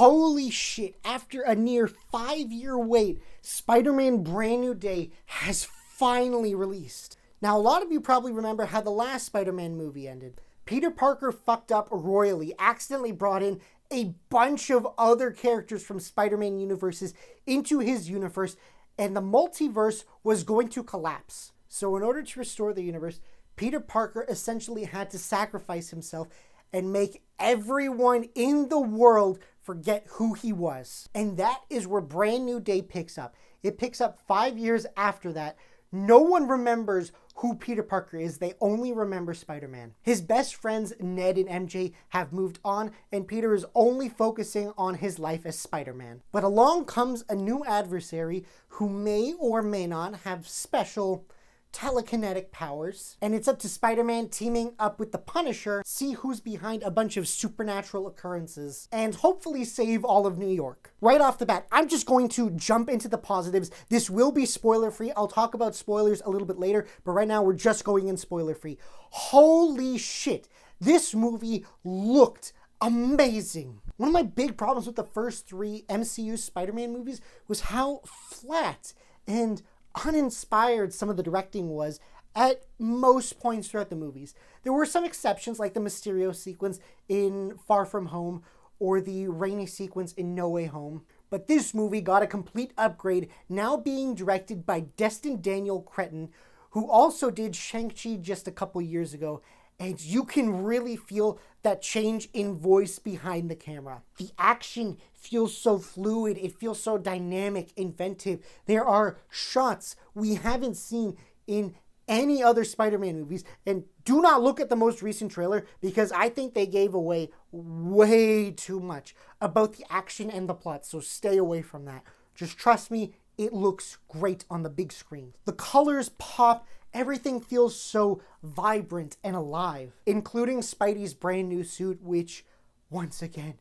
Holy shit, after a near 5-year wait, Spider-Man Brand New Day has finally released. Now, a lot of you probably remember how the last Spider-Man movie ended. Peter Parker fucked up royally, accidentally brought in a bunch of other characters from Spider-Man universes into his universe, and the multiverse was going to collapse. So in order to restore the universe, Peter Parker essentially had to sacrifice himself and make everyone in the world forget who he was. And that is where Brand New Day picks up. It picks up 5 years after that. No one remembers who Peter Parker is. They only remember Spider-Man. His best friends, Ned and MJ, have moved on, and Peter is only focusing on his life as Spider-Man. But along comes a new adversary who may or may not have special telekinetic powers, and it's up to Spider-Man teaming up with the Punisher, see who's behind a bunch of supernatural occurrences, and hopefully save all of New York. Right off the bat, I'm just going to jump into the positives. This will be spoiler-free. I'll talk about spoilers a little bit later, but right now we're just going in spoiler-free. Holy shit, this movie looked amazing. One of my big problems with the first 3 MCU Spider-Man movies was how flat and uninspired some of the directing was at most points throughout the movies. There were some exceptions, like the Mysterio sequence in Far From Home or the rainy sequence in No Way Home. But this movie got a complete upgrade, now being directed by Destin Daniel Cretton, who also did Shang-Chi just a couple years ago. And you can really feel that change in voice behind the camera. The action feels so fluid. It feels so dynamic, inventive. There are shots we haven't seen in any other Spider-Man movies. And do not look at the most recent trailer, because I think they gave away way too much about the action and the plot. So stay away from that. Just trust me, it looks great on the big screen. The colors pop. Everything feels so vibrant and alive, including Spidey's brand new suit, which, once again,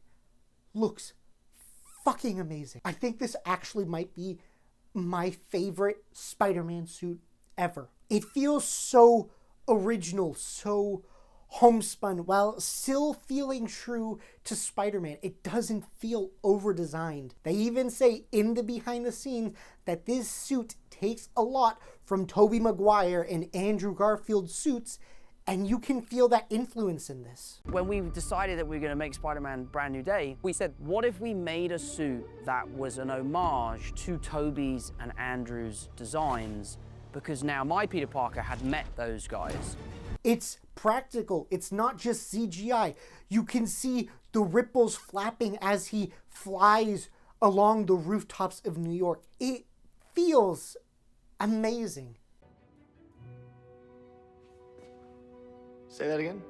looks fucking amazing. I think this actually might be my favorite Spider-Man suit ever. It feels so original, so homespun, while still feeling true to Spider-Man. It doesn't feel over-designed. They even say in the behind the scenes that this suit takes a lot from Tobey Maguire and Andrew Garfield's suits, and you can feel that influence in this. When we decided that we were going to make Spider-Man Brand New Day, we said, what if we made a suit that was an homage to Tobey's and Andrew's designs? Because now my Peter Parker had met those guys. It's practical. It's not just CGI. You can see the ripples flapping as he flies along the rooftops of New York. It feels amazing. Say that again?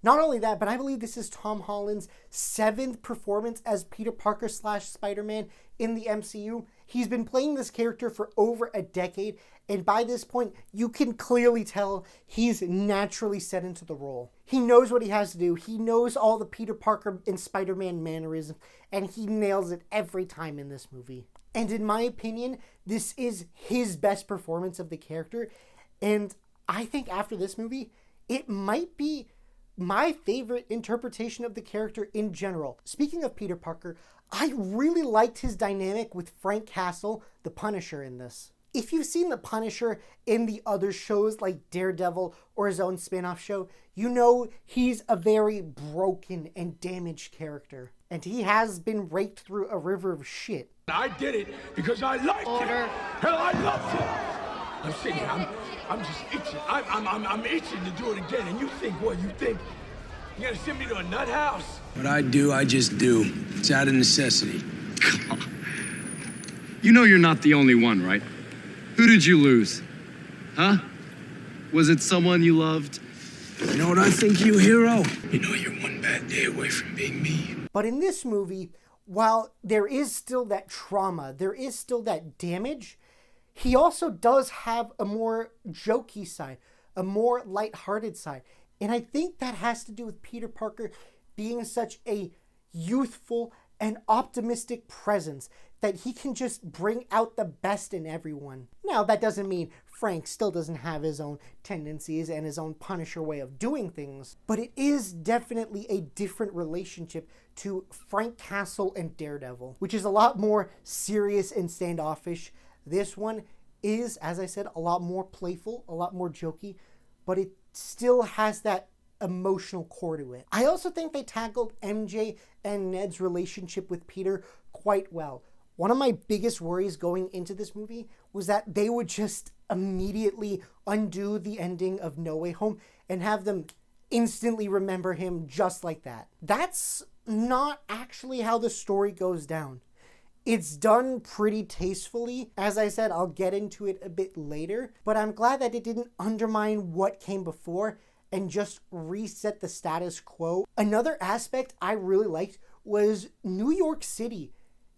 Not only that, but I believe this is Tom Holland's 7th performance as Peter Parker / Spider-Man in the MCU. He's been playing this character for over a decade, and by this point, you can clearly tell he's naturally set into the role. He knows what he has to do. He knows all the Peter Parker and Spider-Man mannerisms, and he nails it every time in this movie. And in my opinion, this is his best performance of the character, and I think after this movie, it might be my favorite interpretation of the character in general. Speaking of Peter Parker, I really liked his dynamic with Frank Castle, the Punisher, in this. If you've seen the Punisher in the other shows like Daredevil or his own spin-off show, you know he's a very broken and damaged character. And he has been raked through a river of shit. I did it because I liked it. Hell, I loved it. I'm sitting here, I'm just itching. I'm itching to do it again. And you think what? You think you're gonna send me to a nut house? What I do, I just do. It's out of necessity. Come on. You know you're not the only one, right? Who did you lose? Huh? Was it someone you loved? You know what I think, you hero? You know you're one bad day away from being me. But in this movie, while there is still that trauma, there is still that damage, he also does have a more jokey side, a more lighthearted side. And I think that has to do with Peter Parker being such a youthful, an optimistic presence, that he can just bring out the best in everyone. Now, that doesn't mean Frank still doesn't have his own tendencies and his own Punisher way of doing things, but it is definitely a different relationship to Frank Castle and Daredevil, which is a lot more serious and standoffish. This one is, as I said, a lot more playful, a lot more jokey, but it still has that emotional core to it. I also think they tackled MJ and Ned's relationship with Peter quite well. One of my biggest worries going into this movie was that they would just immediately undo the ending of No Way Home and have them instantly remember him just like that. That's not actually how the story goes down. It's done pretty tastefully. As I said, I'll get into it a bit later, but I'm glad that it didn't undermine what came before and just reset the status quo. Another aspect I really liked was New York City.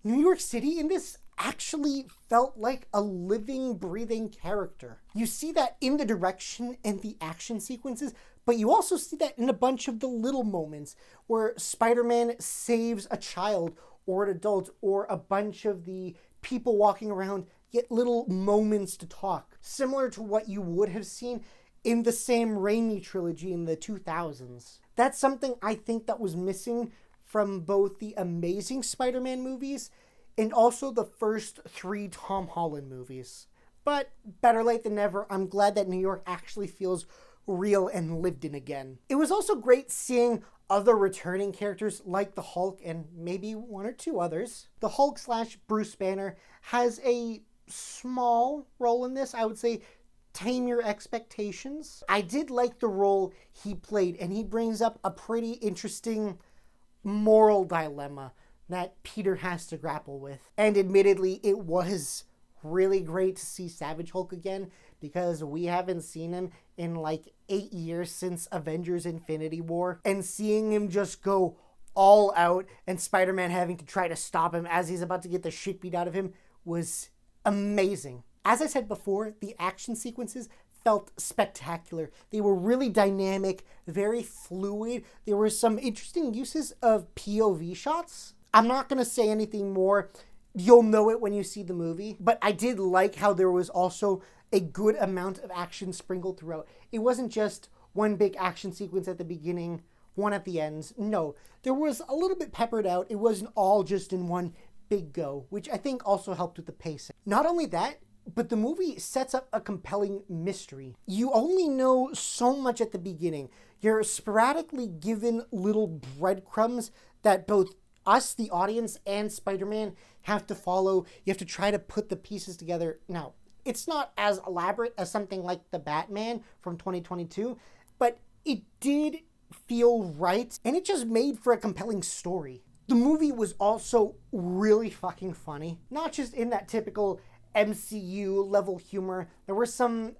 New York City in this actually felt like a living, breathing character. You see that in the direction and the action sequences, but you also see that in a bunch of the little moments where Spider-Man saves a child or an adult or a bunch of the people walking around get little moments to talk, similar to what you would have seen in the Sam Raimi trilogy in the 2000s. That's something I think that was missing from both the Amazing Spider-Man movies and also the first 3 Tom Holland movies. But better late than never. I'm glad that New York actually feels real and lived in again. It was also great seeing other returning characters like the Hulk and maybe 1 or 2 others. The Hulk / Bruce Banner has a small role in this. I would say tame your expectations. I did like the role he played, and he brings up a pretty interesting moral dilemma that Peter has to grapple with. And admittedly, it was really great to see Savage Hulk again, because we haven't seen him in like 8 years since Avengers Infinity War, and seeing him just go all out and Spider-Man having to try to stop him as he's about to get the shit beat out of him was amazing. As I said before, the action sequences felt spectacular. They were really dynamic, very fluid. There were some interesting uses of POV shots. I'm not going to say anything more. You'll know it when you see the movie. But I did like how there was also a good amount of action sprinkled throughout. It wasn't just one big action sequence at the beginning, one at the ends. No, there was a little bit peppered out. It wasn't all just in one big go, which I think also helped with the pacing. Not only that, but the movie sets up a compelling mystery. You only know so much at the beginning. You're sporadically given little breadcrumbs that both us, the audience, and Spider-Man have to follow. You have to try to put the pieces together. Now, it's not as elaborate as something like The Batman from 2022, but it did feel right, and it just made for a compelling story. The movie was also really fucking funny. Not just in that typical MCU level humor. There were some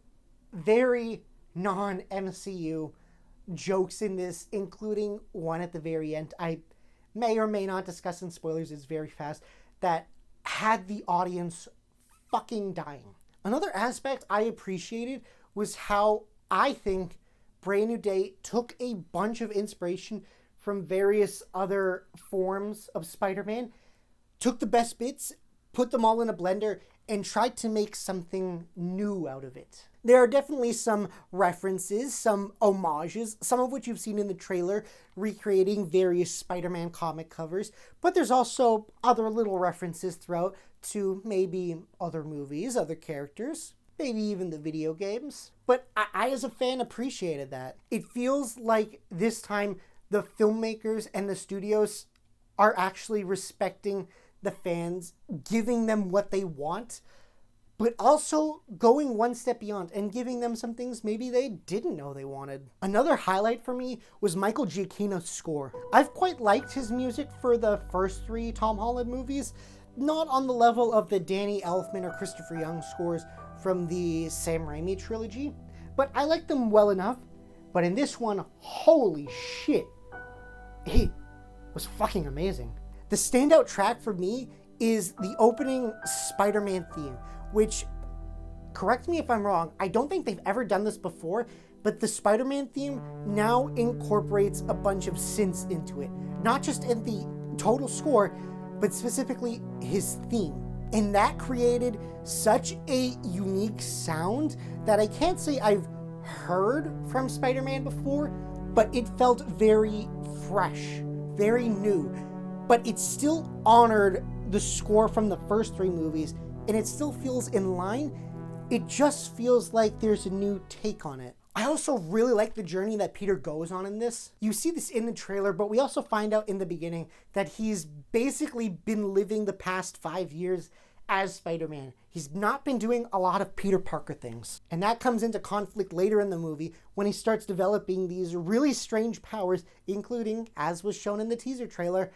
very non-MCU jokes in this, including one at the very end. I may or may not discuss in spoilers, it's very fast, that had the audience fucking dying. Another aspect I appreciated was how I think Brand New Day took a bunch of inspiration from various other forms of Spider-Man, took the best bits, put them all in a blender, and tried to make something new out of it. There are definitely some references, some homages, some of which you've seen in the trailer, recreating various Spider-Man comic covers, but there's also other little references throughout to maybe other movies, other characters, maybe even the video games. But I as a fan, appreciated that. It feels like this time the filmmakers and the studios are actually respecting the fans, giving them what they want, but also going one step beyond and giving them some things maybe they didn't know they wanted. Another highlight for me was Michael Giacchino's score. I've quite liked his music for the first 3 Tom Holland movies, not on the level of the Danny Elfman or Christopher Young scores from the Sam Raimi trilogy, but I like them well enough. But in this one, holy shit, it was fucking amazing. The standout track for me is the opening Spider-Man theme, which, correct me if I'm wrong, I don't think they've ever done this before, but the Spider-Man theme now incorporates a bunch of synths into it. Not just in the total score, but specifically his theme. And that created such a unique sound that I can't say I've heard from Spider-Man before, but it felt very fresh, very new. But it still honored the score from the first 3 movies, and it still feels in line. It just feels like there's a new take on it. I also really like the journey that Peter goes on in this. You see this in the trailer, but we also find out in the beginning that he's basically been living the past 5 years as Spider-Man. He's not been doing a lot of Peter Parker things. And that comes into conflict later in the movie when he starts developing these really strange powers, including, as was shown in the teaser trailer,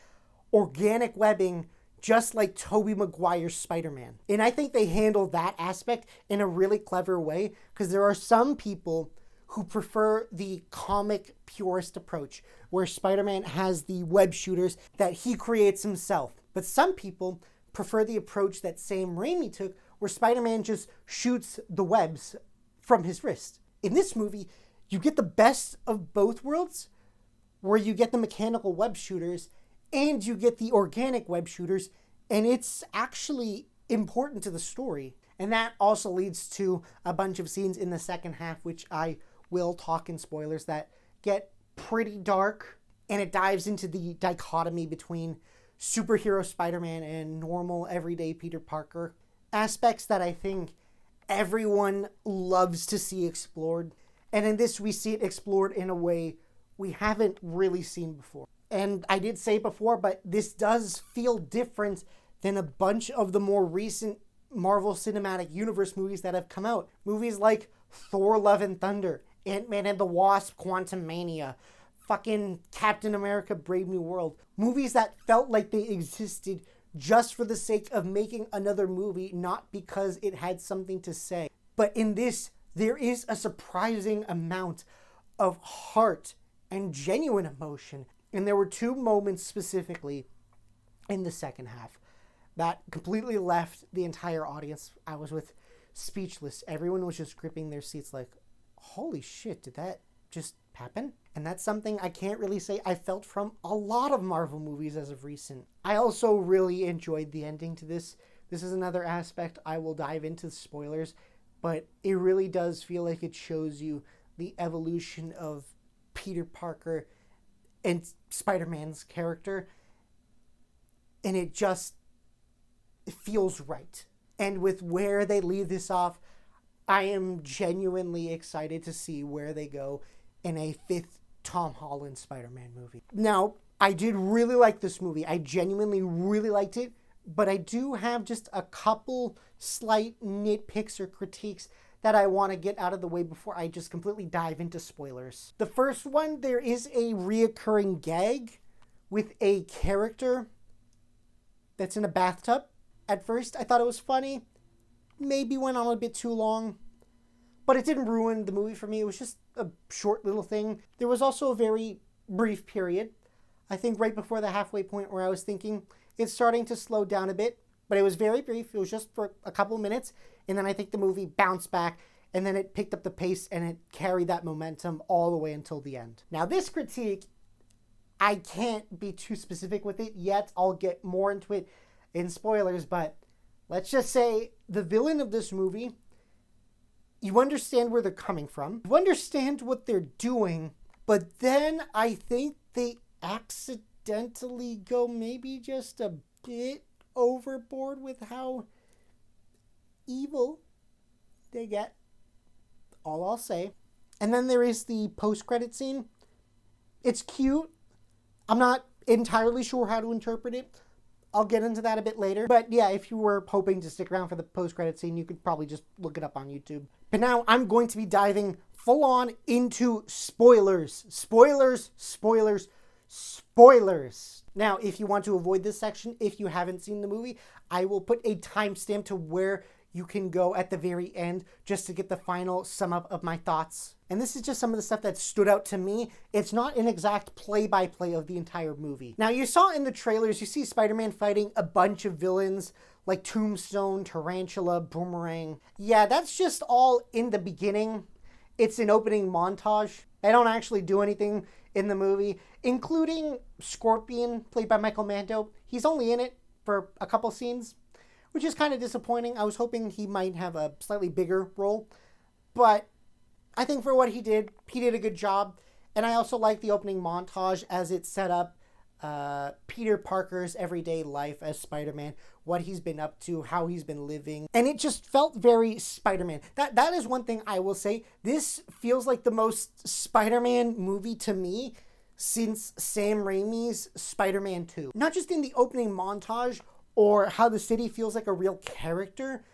organic webbing, just like Tobey Maguire's Spider-Man. And I think they handle that aspect in a really clever way, because there are some people who prefer the comic purist approach, where Spider-Man has the web shooters that he creates himself. But some people prefer the approach that Sam Raimi took, where Spider-Man just shoots the webs from his wrist. In this movie, you get the best of both worlds, where you get the mechanical web shooters and you get the organic web shooters, and it's actually important to the story. And that also leads to a bunch of scenes in the second half, which I will talk in spoilers, that get pretty dark, and it dives into the dichotomy between superhero Spider-Man and normal everyday Peter Parker. Aspects that I think everyone loves to see explored. And in this, we see it explored in a way we haven't really seen before. And I did say before, but this does feel different than a bunch of the more recent Marvel Cinematic Universe movies that have come out. Movies like Thor: Love and Thunder, Ant-Man and the Wasp: Quantumania, fucking Captain America: Brave New World. Movies that felt like they existed just for the sake of making another movie, not because it had something to say. But in this, there is a surprising amount of heart and genuine emotion. And there were 2 moments specifically in the second half that completely left the entire audience I was with speechless. Everyone was just gripping their seats like, holy shit, did that just happen? And that's something I can't really say I felt from a lot of Marvel movies as of recent. I also really enjoyed the ending to this. This is another aspect I will dive into spoilers, but it really does feel like it shows you the evolution of Peter Parker and Spider-Man's character, and it feels right. And with where they leave this off, I am genuinely excited to see where they go in a 5th Tom Holland Spider-Man movie. Now, I did really like this movie. I genuinely really liked it, but I do have just a couple slight nitpicks or critiques that I want to get out of the way before I just completely dive into spoilers. The first one, there is a reoccurring gag with a character that's in a bathtub. At first, I thought it was funny. Maybe went on a bit too long, but it didn't ruin the movie for me. It was just a short little thing. There was also a very brief period, I think right before the halfway point, where I was thinking it's starting to slow down a bit, but it was very brief. It was just for a couple minutes, and then I think the movie bounced back, and then it picked up the pace, and it carried that momentum all the way until the end. Now, this critique, I can't be too specific with it yet. I'll get more into it in spoilers, but let's just say the villain of this movie, you understand where they're coming from, you understand what they're doing, but then I think they accidentally go maybe just a bit overboard with how evil they get. All I'll say. And then there is the post-credit scene. It's cute. I'm not entirely sure how to interpret it. I'll get into that a bit later. But yeah, if you were hoping to stick around for the post-credit scene, you could probably just look it up on YouTube. But now I'm going to be diving full-on into spoilers. Spoilers, spoilers, spoilers. Now, if you want to avoid this section, if you haven't seen the movie, I will put a timestamp to where you can go at the very end just to get the final sum up of my thoughts. And this is just some of the stuff that stood out to me. It's not an exact play-by-play of the entire movie. Now, you saw in the trailers, you see Spider-Man fighting a bunch of villains like Tombstone, Tarantula, Boomerang. Yeah, that's just all in the beginning. It's an opening montage. They don't actually do anything in the movie, including Scorpion, played by Michael Mando. He's only in it for a couple scenes, which is kind of disappointing. I was hoping he might have a slightly bigger role, but I think for what he did a good job. And I also like the opening montage as it set up Peter Parker's everyday life as Spider-Man, what he's been up to, how he's been living. And it just felt very Spider-Man. That is one thing I will say. This feels like the most Spider-Man movie to me since Sam Raimi's Spider-Man 2. Not just in the opening montage or how the city feels like a real character,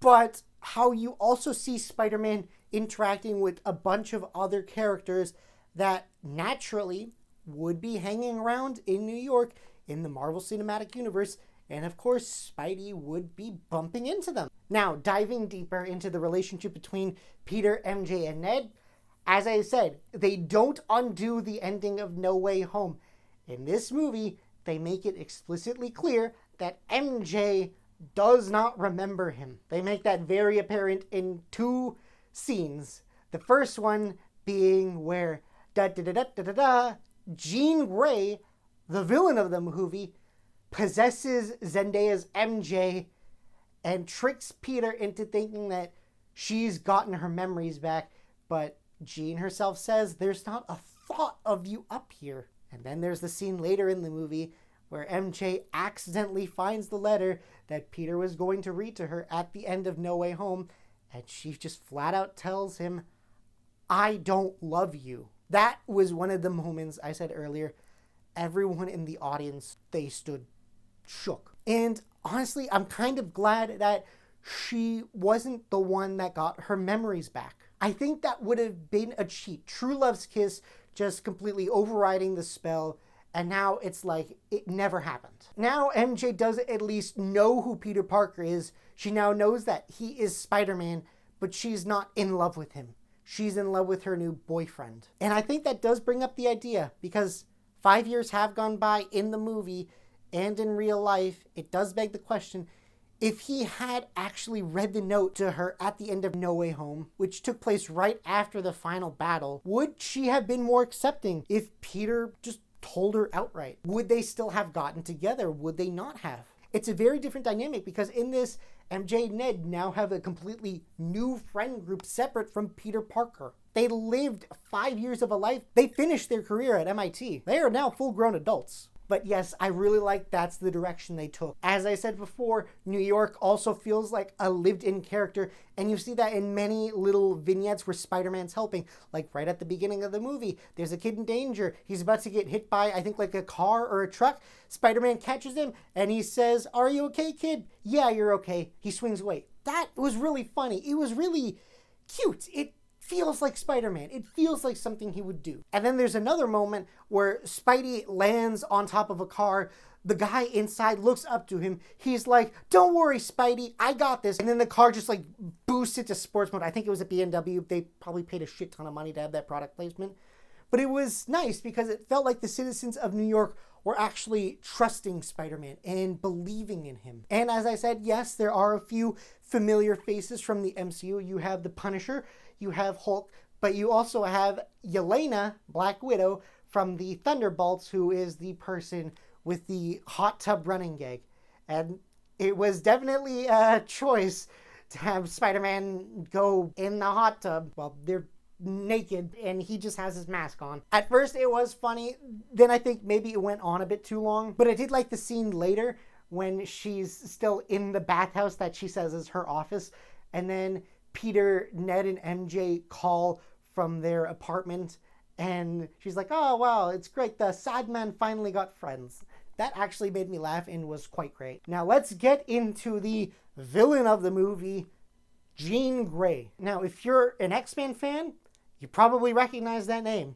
but how you also see Spider-Man interacting with a bunch of other characters that naturally would be hanging around in New York in the Marvel Cinematic Universe, and of course Spidey would be bumping into them. Now, diving deeper into the relationship between Peter, MJ, and Ned, as I said, they don't undo the ending of No Way Home. In this movie, they make it explicitly clear that MJ does not remember him. They make that very apparent in two scenes. The first one being where Jean Grey, the villain of the movie, possesses Zendaya's MJ and tricks Peter into thinking that she's gotten her memories back, but Jean herself says there's not a thought of you up here. And then there's the scene later in the movie where MJ accidentally finds the letter that Peter was going to read to her at the end of No Way Home, and she just flat out tells him, "I don't love you." That was one of the moments I said earlier. Everyone in the audience, they stood shook. And honestly, I'm kind of glad that she wasn't the one that got her memories back. I think that would have been a cheat. True Love's Kiss just completely overriding the spell, and now it's like it never happened. Now MJ does at least know who Peter Parker is. She now knows that he is Spider-Man, but she's not in love with him. She's in love with her new boyfriend. And I think that does bring up the idea, because 5 years have gone by in the movie and in real life. It does beg the question, if he had actually read the note to her at the end of No Way Home, which took place right after the final battle, would she have been more accepting if Peter just told her outright? Would they still have gotten together? Would they not have? It's a very different dynamic, because in this, MJ and Ned now have a completely new friend group separate from Peter Parker. They lived 5 years of a life. They finished their career at MIT. They are now full-grown adults. But yes, I really like that's the direction they took. As I said before, New York also feels like a lived-in character, and you see that in many little vignettes where Spider-Man's helping. Like right at the beginning of the movie, there's a kid in danger. He's about to get hit by, I think, like a car or a truck. Spider-Man catches him, and he says, "Are you okay, kid?" "Yeah, you're okay." He swings away. That was really funny. It was really cute. It feels like Spider-Man. It feels like something he would do. And then there's another moment where Spidey lands on top of a car. The guy inside looks up to him. He's like, "Don't worry, Spidey, I got this." And then the car just like boosts into sports mode. I think it was a BMW. They probably paid a shit ton of money to have that product placement. But it was nice because it felt like the citizens of New York were actually trusting Spider-Man and believing in him. And as I said, yes, there are a few familiar faces from the MCU. You have the Punisher, you have Hulk, but you also have Yelena, Black Widow, from the Thunderbolts, who is the person with the hot tub running gag. And it was definitely a choice to have Spider-Man go in the hot tub. Well, they're naked and he just has his mask on. At first it was funny, then I think maybe it went on a bit too long, but I did like the scene later when she's still in the bathhouse that she says is her office, and then Peter, Ned, and MJ call from their apartment, and she's like, "Oh wow, it's great, the sad man finally got friends." That actually made me laugh and was quite great. Now let's get into the villain of the movie, Jean Grey. Now if you're an X-Men fan, you probably recognize that name.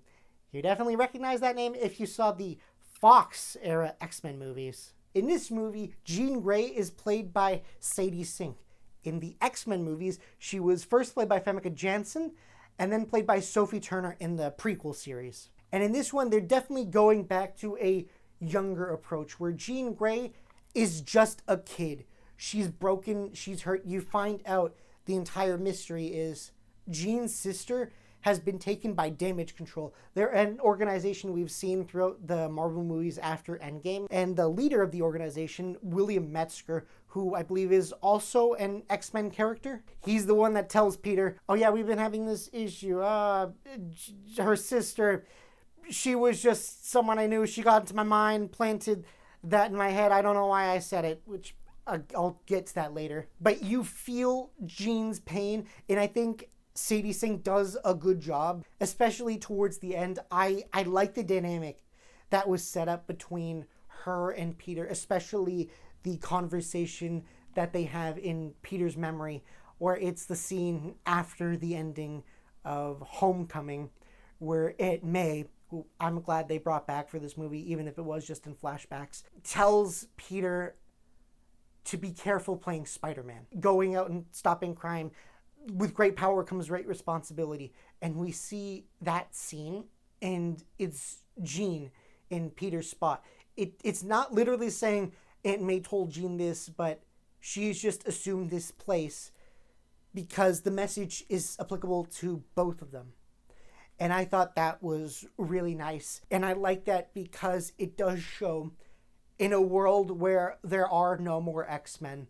You definitely recognize that name if you saw the Fox-era X-Men movies. In this movie, Jean Grey is played by Sadie Sink. In the X-Men movies, she was first played by Famke Janssen, and then played by Sophie Turner in the prequel series. And in this one, they're definitely going back to a younger approach, where Jean Grey is just a kid. She's broken, she's hurt. You find out the entire mystery is Jean's sister has been taken by Damage Control. They're an organization we've seen throughout the Marvel movies after Endgame. And the leader of the organization, William Metzger, who I believe is also an X-Men character, he's the one that tells Peter, oh yeah, we've been having this issue. Her sister, she was just someone I knew. She got into my mind, planted that in my head. I don't know why I said it, which I'll get to that later. But you feel Jean's pain, and I think Sadie Sink does a good job, especially towards the end. I like the dynamic that was set up between her and Peter, especially the conversation that they have in Peter's memory, where it's the scene after the ending of Homecoming, where Aunt May, who I'm glad they brought back for this movie, even if it was just in flashbacks, tells Peter to be careful playing Spider-Man, going out and stopping crime. With great power comes great responsibility. And we see that scene, and it's Jean in Peter's spot. It's not literally saying Aunt May told Jean this, but she's just assumed this place because the message is applicable to both of them. And I thought that was really nice. And I like that because it does show, in a world where there are no more X-Men,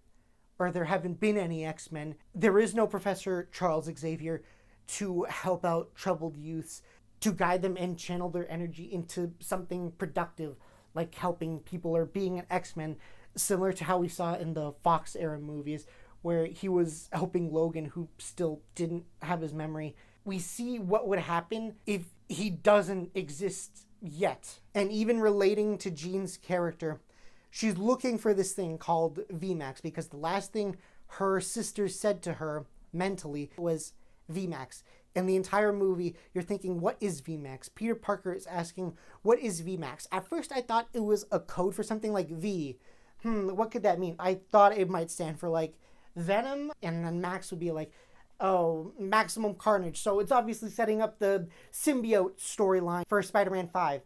or there haven't been any X-Men, there is no Professor Charles Xavier to help out troubled youths, to guide them and channel their energy into something productive, like helping people or being an X-Men, similar to how we saw in the Fox era movies, where he was helping Logan, who still didn't have his memory. We see what would happen if he doesn't exist yet. And even relating to Jean's character, she's looking for this thing called VMAX, because the last thing her sister said to her mentally was VMAX. In the entire movie, you're thinking, what is VMAX? Peter Parker is asking, what is VMAX? At first, I thought it was a code for something like V. What could that mean? I thought it might stand for like Venom, and then Max would be like, oh, Maximum Carnage. So it's obviously setting up the symbiote storyline for Spider-Man 5.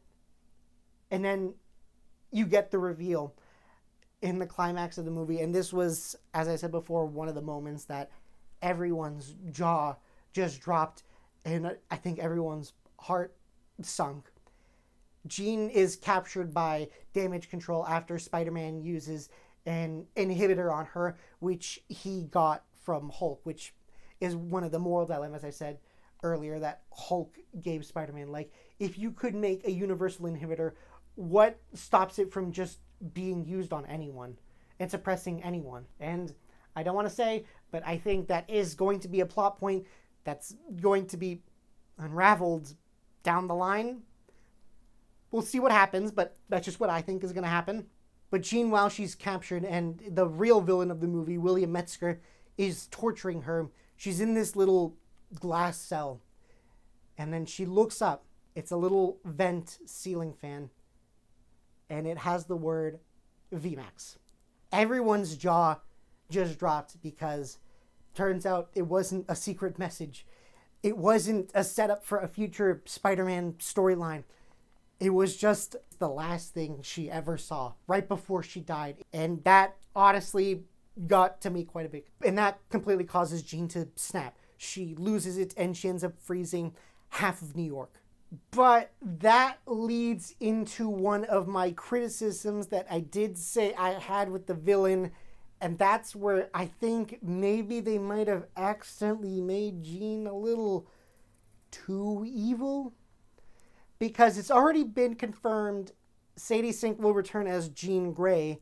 And then you get the reveal in the climax of the movie. And this was, as I said before, one of the moments that everyone's jaw just dropped, and I think everyone's heart sunk. Jean is captured by Damage Control after Spider-Man uses an inhibitor on her, which he got from Hulk, which is one of the moral dilemmas I said earlier that Hulk gave Spider-Man. Like, if you could make a universal inhibitor, what stops it from just being used on anyone and suppressing anyone? And I don't want to say, but I think that is going to be a plot point that's going to be unraveled down the line. We'll see what happens, but that's just what I think is going to happen. But Jean, while she's captured, and the real villain of the movie, William Metzger, is torturing her, she's in this little glass cell. And then she looks up. It's a little vent ceiling fan. And it has the word VMAX. Everyone's jaw just dropped, because turns out it wasn't a secret message. It wasn't a setup for a future Spider-Man storyline. It was just the last thing she ever saw right before she died. And that honestly got to me quite a bit. And that completely causes Jean to snap. She loses it and she ends up freezing half of New York. But that leads into one of my criticisms that I did say I had with the villain. And that's where I think maybe they might have accidentally made Jean a little too evil. Because it's already been confirmed Sadie Sink will return as Jean Grey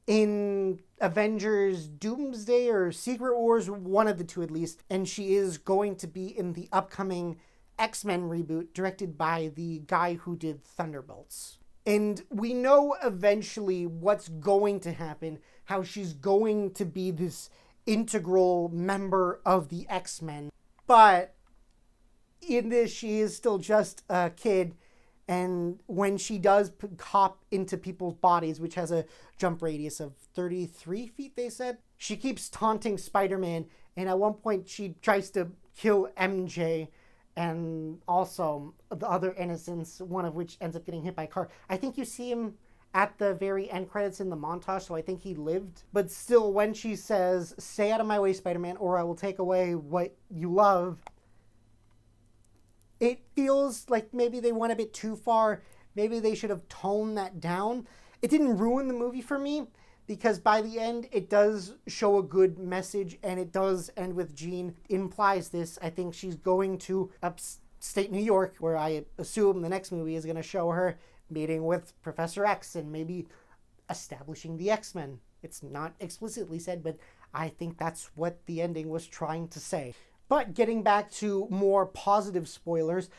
in Avengers Doomsday or Secret Wars, one of the two at least. And she is going to be in the upcoming X-Men reboot directed by the guy who did Thunderbolts. And we know eventually what's going to happen, how she's going to be this integral member of the X-Men. But in this, she is still just a kid. And when she does hop into people's bodies, which has a jump radius of 33 feet, they said, she keeps taunting Spider-Man. And at one point, she tries to kill MJ and also the other innocents, one of which ends up getting hit by a car. I think you see him at the very end credits in the montage, so I think he lived. But still, when she says, "Stay out of my way, Spider-Man, or I will take away what you love," It feels like maybe they went a bit too far. Maybe they should have toned that down. It didn't ruin the movie for me, because by the end, it does show a good message, and it does end with Jean implies this. I think she's going to upstate New York, where I assume the next movie is going to show her meeting with Professor X and maybe establishing the X-Men. It's not explicitly said, but I think that's what the ending was trying to say. But getting back to more positive spoilers,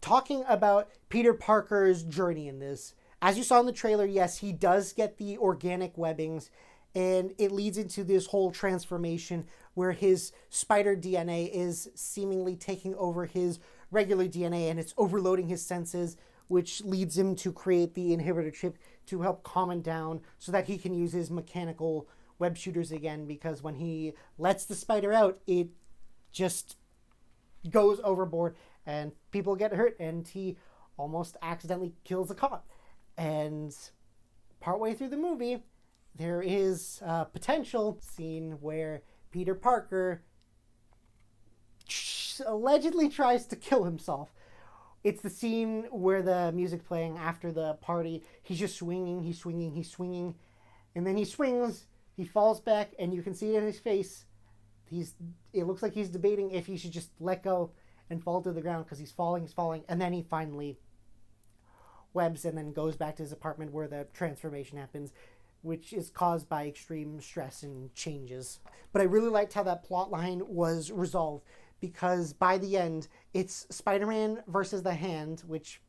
talking about Peter Parker's journey in this. As you saw in the trailer, yes, he does get the organic webbings, and it leads into this whole transformation where his spider DNA is seemingly taking over his regular DNA, and it's overloading his senses, which leads him to create the inhibitor chip to help calm him down so that he can use his mechanical web shooters again, because when he lets the spider out, it just goes overboard and people get hurt, and he almost accidentally kills a cop. And partway through the movie, there is a potential scene where Peter Parker allegedly tries to kill himself. It's the scene where the music's playing after the party. He's just swinging, he's swinging. And then he swings, he falls back, and you can see it in his face. It looks like he's debating if he should just let go and fall to the ground, because he's falling. And then he finally webs and then goes back to his apartment where the transformation happens, which is caused by extreme stress and changes. But I really liked how that plot line was resolved, because by the end, it's Spider-Man versus the Hand, which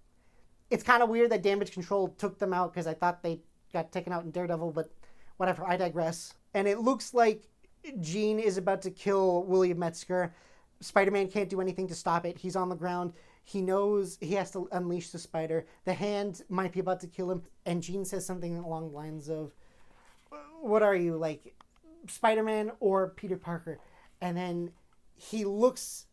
it's kind of weird that Damage Control took them out, because I thought they got taken out in Daredevil, but whatever, I digress. And it looks like Jean is about to kill William Metzger. Spider-Man can't do anything to stop it. He's on the ground. He knows he has to unleash the spider. The Hand might be about to kill him. And Jean says something along the lines of, what are you, like, Spider-Man or Peter Parker? And then he looks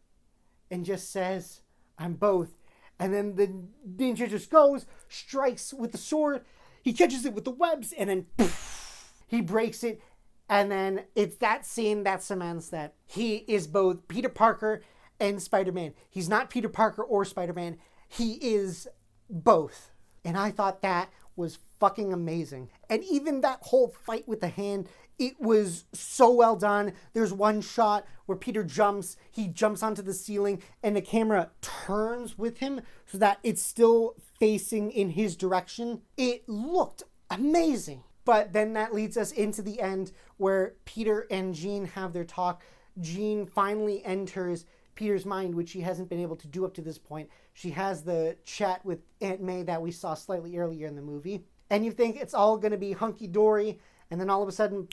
and just says, I'm both. And then the ninja just goes, strikes with the sword. He catches it with the webs, and then poof, he breaks it. And then it's that scene that cements that he is both Peter Parker and Spider-Man. He's not Peter Parker or Spider-Man. He is both. And I thought that was fucking amazing. And even that whole fight with the Hand, it was so well done. There's one shot where Peter jumps. He jumps onto the ceiling, and the camera turns with him so that it's still facing in his direction. It looked amazing. But then that leads us into the end where Peter and Jean have their talk. Jean finally enters Peter's mind, which she hasn't been able to do up to this point. She has the chat with Aunt May that we saw slightly earlier in the movie. And you think it's all going to be hunky-dory, and then all of a sudden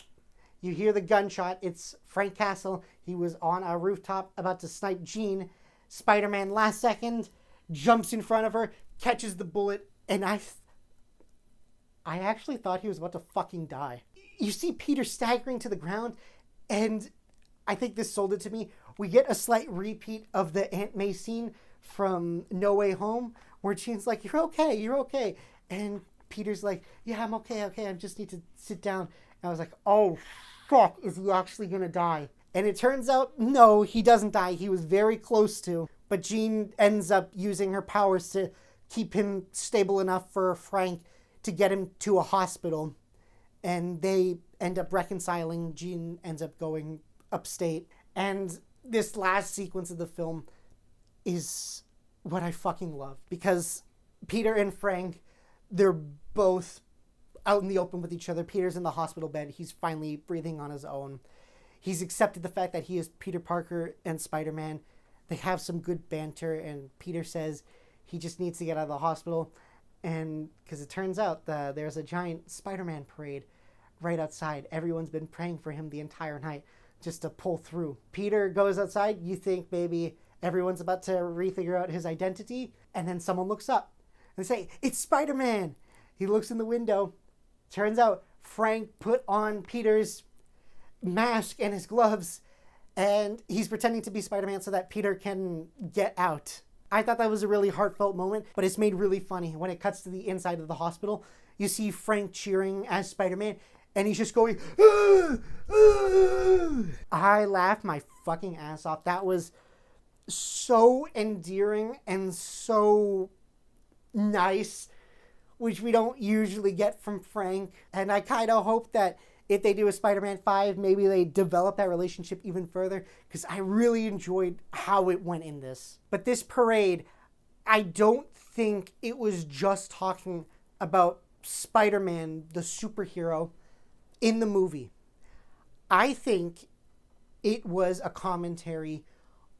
you hear the gunshot. It's Frank Castle. He was on a rooftop about to snipe Jean. Spider-Man, last second, jumps in front of her, catches the bullet, and I actually thought he was about to fucking die. You see Peter staggering to the ground, and I think this sold it to me. We get a slight repeat of the Aunt May scene from No Way Home, where Jean's like, you're okay. And Peter's like, yeah, I'm okay, I just need to sit down. And I was like, oh, fuck, is he actually gonna die? And it turns out, no, he doesn't die. He was very close to. But Jean ends up using her powers to keep him stable enough for Frank to get him to a hospital, and they end up reconciling. Jean ends up going upstate, and this last sequence of the film is what I fucking love, because Peter and Frank, they're both out in the open with each other. Peter's in the hospital bed. He's finally breathing on his own. He's accepted the fact that he is Peter Parker and Spider-Man. They have some good banter, and Peter says he just needs to get out of the hospital. And because it turns out there's a giant Spider-Man parade right outside. Everyone's been praying for him the entire night just to pull through. Peter goes outside. You think maybe everyone's about to refigure out his identity. And then someone looks up and say, it's Spider-Man. He looks in the window. Turns out Frank put on Peter's mask and his gloves, and he's pretending to be Spider-Man so that Peter can get out. I thought that was a really heartfelt moment, but it's made really funny. When it cuts to the inside of the hospital, you see Frank cheering as Spider-Man, and he's just going, ah, ah. I laughed my fucking ass off. That was so endearing and so nice, which we don't usually get from Frank. And I kind of hope that if they do a Spider-Man 5, maybe they develop that relationship even further, because I really enjoyed how it went in this. But this parade, I don't think it was just talking about Spider-Man, the superhero, in the movie. I think it was a commentary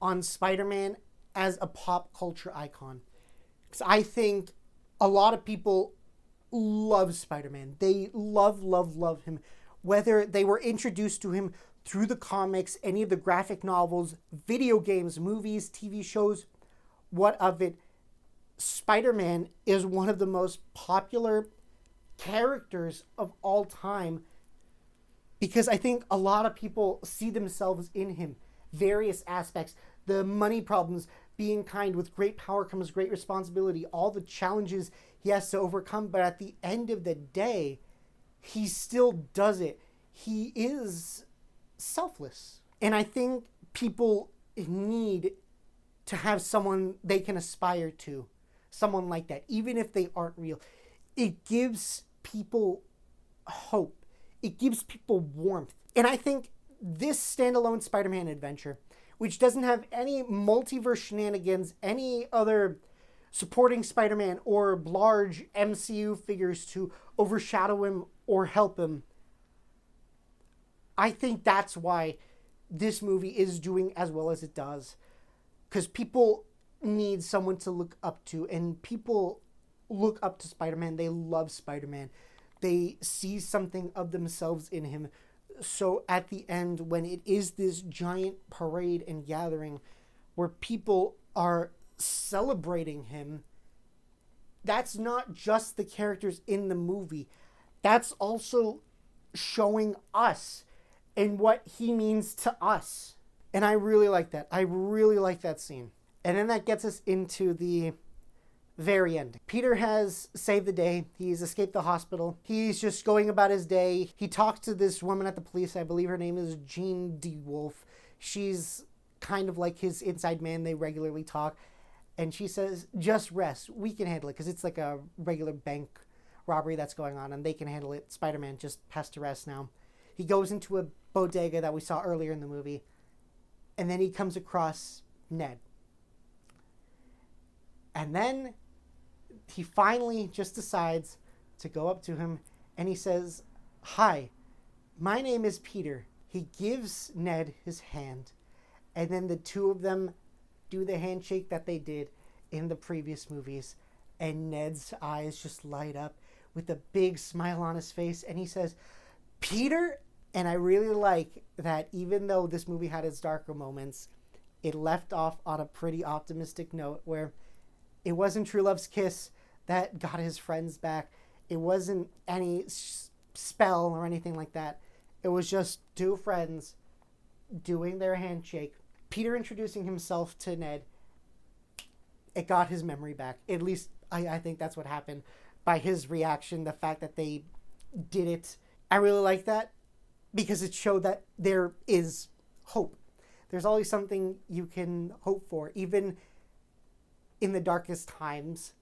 on Spider-Man as a pop culture icon. Because I think a lot of people love Spider-Man. They love him. Whether they were introduced to him through the comics, any of the graphic novels, video games, movies, TV shows, what of it, Spider-Man is one of the most popular characters of all time, because I think a lot of people see themselves in him. Various aspects, the money problems, being kind, with great power comes great responsibility, all the challenges he has to overcome, but at the end of the day, he still does it. He is selfless. And I think people need to have someone they can aspire to. Someone like that, even if they aren't real. It gives people hope. It gives people warmth. And I think this standalone Spider-Man adventure, which doesn't have any multiverse shenanigans, any other supporting Spider-Man or large MCU figures to overshadow him or help him, I think that's why this movie is doing as well as it does. Because people need someone to look up to, and people look up to Spider-Man. They love Spider-Man. They see something of themselves in him. So at the end, when it is this giant parade and gathering where people are celebrating him, that's not just the characters in the movie. That's also showing us and what he means to us. And I really like that. I really like that scene. And then that gets us into the very end. Peter has saved the day. He's escaped the hospital. He's just going about his day. He talks to this woman at the police. I believe her name is Jean DeWolf. She's kind of like his inside man. They regularly talk. And she says, just rest. We can handle it, because it's like a regular bank robbery that's going on, and they can handle it. Spider-Man just has to rest now. He goes into a bodega that we saw earlier in the movie, and then he comes across Ned. And then he finally just decides to go up to him, and he says, "Hi, my name is Peter." He gives Ned his hand, and then the two of them do the handshake that they did in the previous movies, and Ned's eyes just light up with a big smile on his face, and he says, "Peter?" And I really like that even though this movie had its darker moments, it left off on a pretty optimistic note where it wasn't true love's kiss that got his friends back. It wasn't any spell or anything like that. It was just two friends doing their handshake. Peter introducing himself to Ned. It got his memory back. At least I think that's what happened by his reaction, the fact that they did it. I really like that because it showed that there is hope. There's always something you can hope for, even in the darkest times.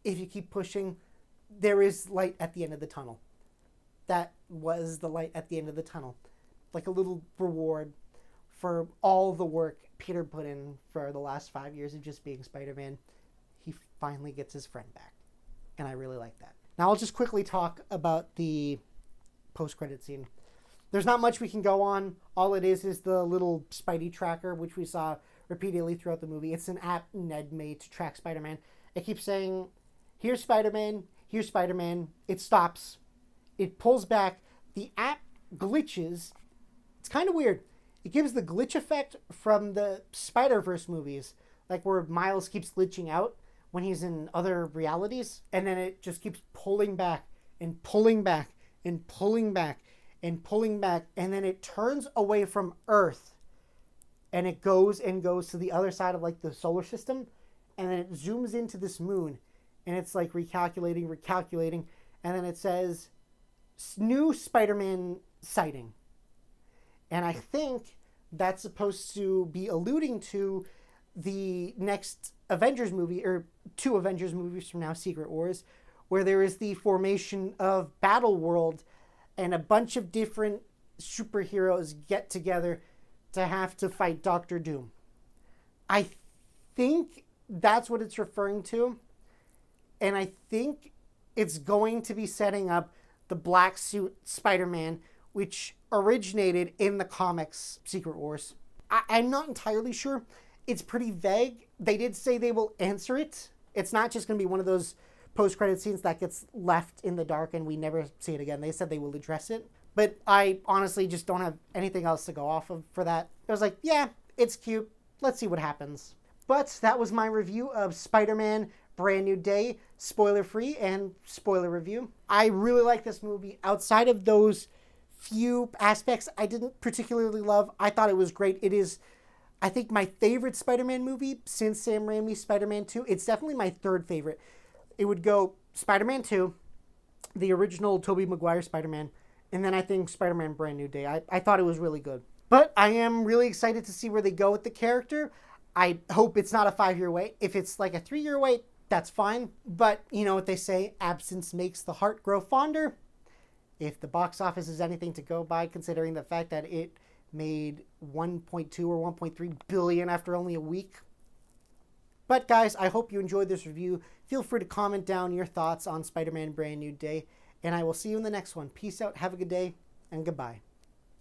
If you keep pushing, there is light at the end of the tunnel. That was the light at the end of the tunnel. Like a little reward for all the work Peter put in for the last 5 years of just being Spider-Man. He finally gets his friend back. And I really like that. Now I'll just quickly talk about the post-credit scene. There's not much we can go on. All it is the little Spidey tracker, which we saw repeatedly throughout the movie. It's an app Ned made to track Spider-Man. It keeps saying, "Here's Spider-Man, here's Spider-Man." It stops. It pulls back. The app glitches. It's kind of weird. It gives the glitch effect from the Spider-Verse movies, like where Miles keeps glitching out when he's in other realities, and then it just keeps pulling back and pulling back and pulling back and pulling back, and then it turns away from Earth, and it goes and goes to the other side of like the solar system, and then it zooms into this moon, and it's like recalculating, and then it says, "New Spider-Man sighting." And I think that's supposed to be alluding to the next Avengers movie, or 2 Avengers movies from now, Secret Wars, where there is the formation of Battle World and a bunch of different superheroes get together to have to fight Doctor Doom. I think that's what it's referring to. And I think it's going to be setting up the black suit Spider-Man, which originated in the comics Secret Wars. I'm not entirely sure. It's pretty vague. They did say they will answer it. It's not just going to be one of those post-credit scenes that gets left in the dark and we never see it again. They said they will address it. But I honestly just don't have anything else to go off of for that. I was like, yeah, it's cute. Let's see what happens. But that was my review of Spider-Man Brand New Day, spoiler-free and spoiler review. I really like this movie. Outside of those few aspects I didn't particularly love, I thought it was great. It is, I think, my favorite Spider-Man movie since Sam Raimi's Spider-Man 2. It's definitely my 3rd favorite. It would go Spider-Man 2, the original Tobey Maguire Spider-Man, and then I think Spider-Man Brand New Day. I thought it was really good. But I am really excited to see where they go with the character. I hope it's not a 5-year wait. If it's like a 3-year wait, that's fine. But you know what they say, absence makes the heart grow fonder. If the box office is anything to go by, considering the fact that it made 1.2 or 1.3 billion after only a week. But guys, I hope you enjoyed this review. Feel free to comment down your thoughts on Spider-Man Brand New Day, and I will see you in the next one. Peace out, have a good day, and goodbye.